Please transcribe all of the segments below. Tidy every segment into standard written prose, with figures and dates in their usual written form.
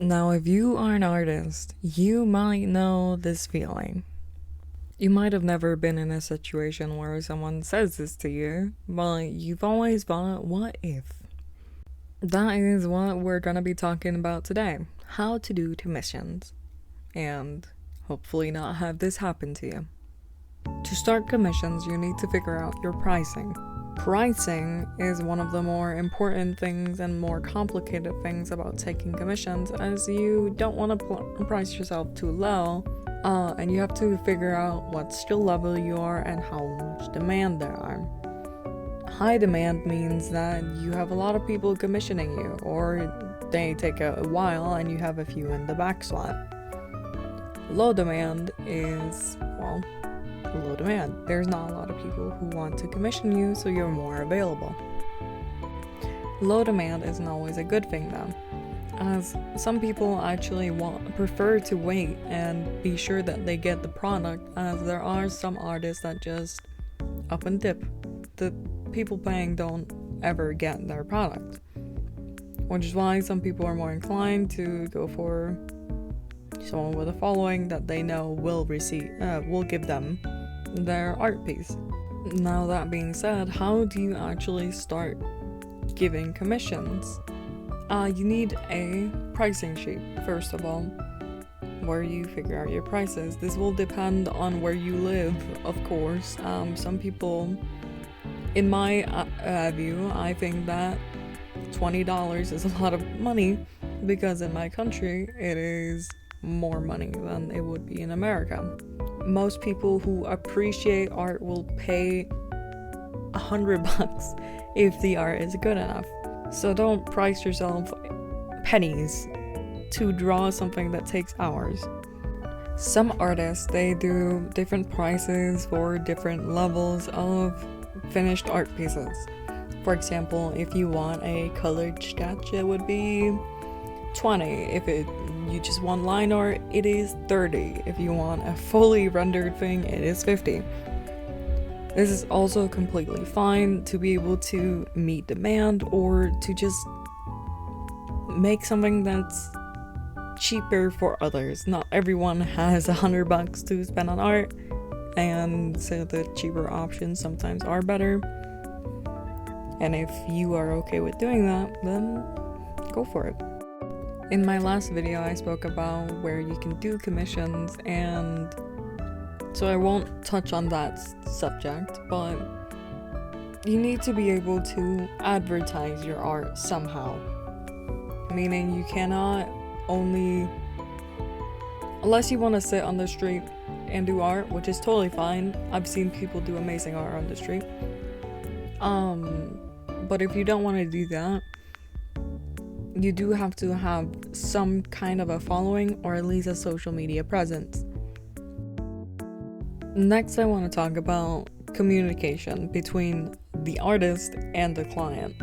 Now, if you are an artist, you might know this feeling. You might have never been in a situation where someone says this to you, but you've always thought, what if? That is what we're gonna be talking about today. How to do commissions. And hopefully not have this happen to you. To start commissions, you need to figure out your pricing. Pricing is one of the more important things and more complicated things about taking commissions, as you don't want to price yourself too low, and you have to figure out what skill level you are and how much demand there are. High demand means that you have a lot of people commissioning you, or they take a while and you have a few in the back slot. Low demand is, well, low demand. There's not a lot of people who want to commission you, so you're more available. Low demand isn't always a good thing though, as some people actually prefer to wait and be sure that they get the product, as there are some artists that just up and dip. The people paying don't ever get their product, which is why some people are more inclined to go for someone with a following that they know will give them their art piece. Now, that being said, how do you actually start giving commissions? You need a pricing sheet, first of all, where you figure out your prices. This will depend on where you live, of course. Some people, in my view, I think that $20 is a lot of money, because in my country it is more money than it would be in America. Most people who appreciate art will pay $100 if the art is good enough. So don't price yourself pennies to draw something that takes hours. Some artists, they do different prices for different levels of finished art pieces. For example, if you want a colored sketch, it would be $20. If you just want line art, it is $30. If you want a fully rendered thing, it is $50. This is also completely fine to be able to meet demand, or to just make something that's cheaper for others. Not everyone has $100 to spend on art, and so the cheaper options sometimes are better. And if you are okay with doing that, then go for it. In my last video, I spoke about where you can do commissions, and so I won't touch on that subject, but you need to be able to advertise your art somehow. Meaning you cannot only, unless you want to sit on the street and do art, which is totally fine. I've seen people do amazing art on the street. But if you don't want to do that, you do have to have some kind of a following, or at least a social media presence. Next, I want to talk about communication between the artist and the client.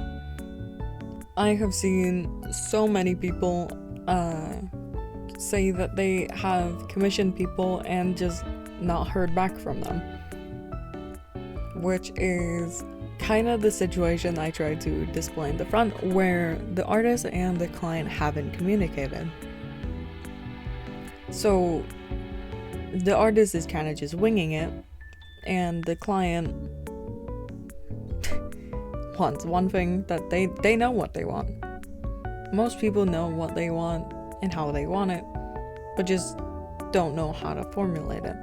I have seen so many people say that they have commissioned people and just not heard back from them, which is kind of the situation I try to display in the front, where the artist and the client haven't communicated. So the artist is kind of just winging it, and the client wants one thing that they know what they want. Most people know what they want and how they want it, but just don't know how to formulate it.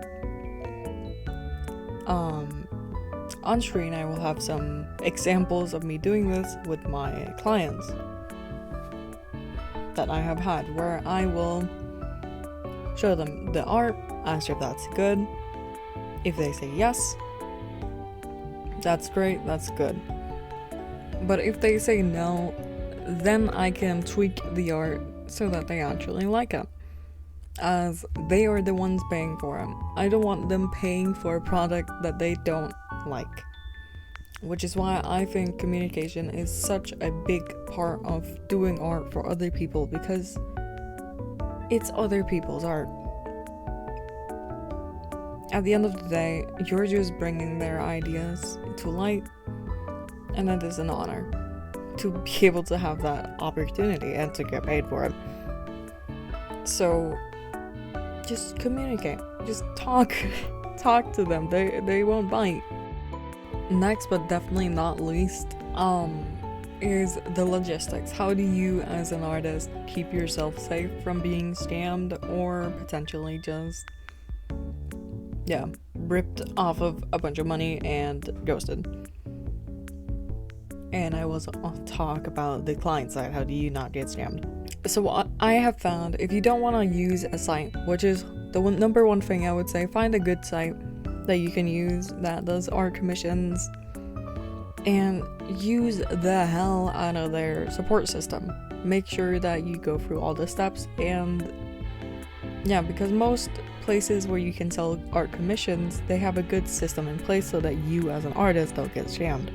On screen, I will have some examples of me doing this with my clients that I have had, where I will show them the art, ask if that's good. If they say yes, that's great, that's good. But if they say no, then I can tweak the art so that they actually like it, as they are the ones paying for it. I don't want them paying for a product that they don't like, which is why I think communication is such a big part of doing art for other people, because it's other people's art. At the end of the day, you're just bringing their ideas to light, and it is an honor to be able to have that opportunity and to get paid for it. So just communicate, just talk talk to them. They won't bite. Next, but definitely not least, is the logistics. How do you as an artist keep yourself safe from being scammed or potentially just ripped off of a bunch of money and ghosted? And I will talk about the client side. How do you not get scammed? So what I have found, if you don't want to use a site, which is the number one thing I would say, find a good site that you can use that does art commissions and use the hell out of their support system. Make sure that you go through all the steps, and because most places where you can sell art commissions, they have a good system in place so that you as an artist don't get scammed.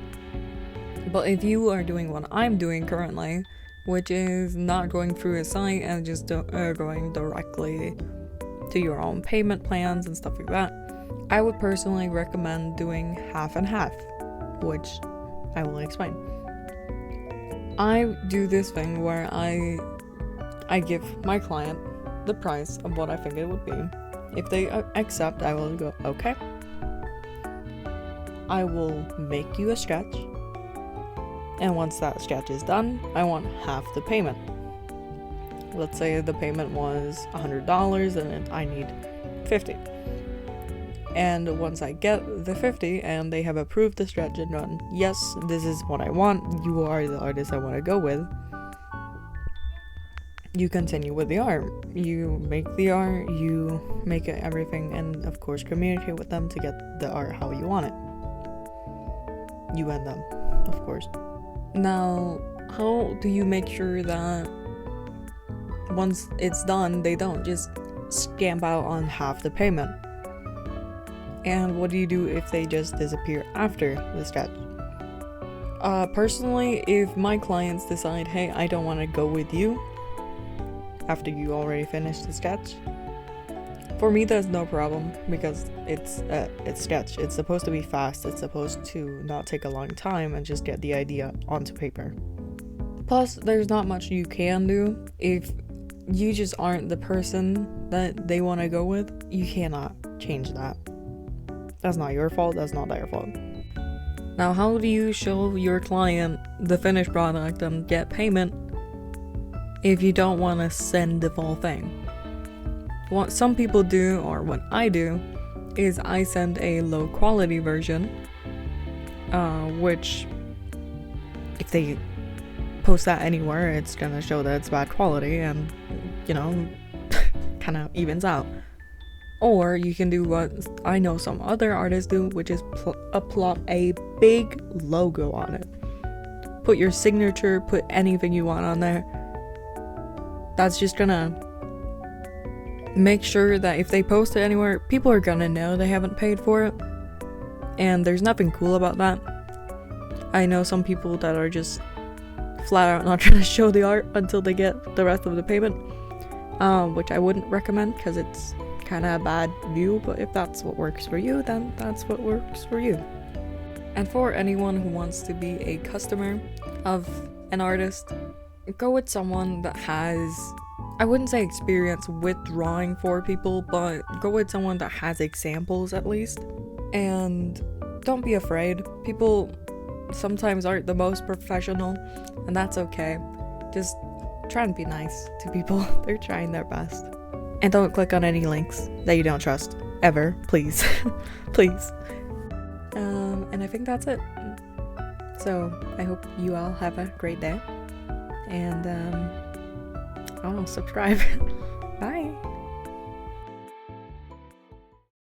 But if you are doing what I'm doing currently, which is not going through a site and just going directly to your own payment plans and stuff like that, I would personally recommend doing half and half, which I will explain. I do this thing where I give my client the price of what I think it would be. If they accept, I will go, okay, I will make you a sketch, and once that sketch is done, I want half the payment. Let's say the payment was $100 and I need $50. And once I get the $50 and they have approved the sketch and done, yes, this is what I want, you are the artist I want to go with, you continue with the art. You make the art, you make it everything, and of course communicate with them to get the art how you want it. You and them, of course. Now, how do you make sure that once it's done, they don't just scamp out on half the payment? And what do you do if they just disappear after the sketch? Personally, if my clients decide, hey, I don't want to go with you after you already finished the sketch, for me that's no problem, because it's sketch. It's supposed to be fast. It's supposed to not take a long time and just get the idea onto paper. Plus, there's not much you can do. If you just aren't the person that they want to go with, you cannot change that. That's not your fault, that's not their fault. Now, how do you show your client the finished product and get payment if you don't want to send the full thing? What some people do, or what I do, is I send a low quality version, which if they post that anywhere, it's gonna show that it's bad quality and, kind of evens out. Or you can do what I know some other artists do, which is plop a big logo on it. Put your signature, put anything you want on there. That's just gonna make sure that if they post it anywhere, people are gonna know they haven't paid for it. And there's nothing cool about that. I know some people that are just flat out not trying to show the art until they get the rest of the payment, which I wouldn't recommend because it's kind of a bad view. But if that's what works for you, then that's what works for you. And for anyone who wants to be a customer of an artist, go with someone that has, I wouldn't say experience with drawing for people, but go with someone that has examples at least. And don't be afraid. People sometimes aren't the most professional, and that's okay. Just try and be nice to people. They're trying their best. And don't click on any links that you don't trust. Ever. Please. Please. And I think that's it. So I hope you all have a great day. And I don't know, subscribe.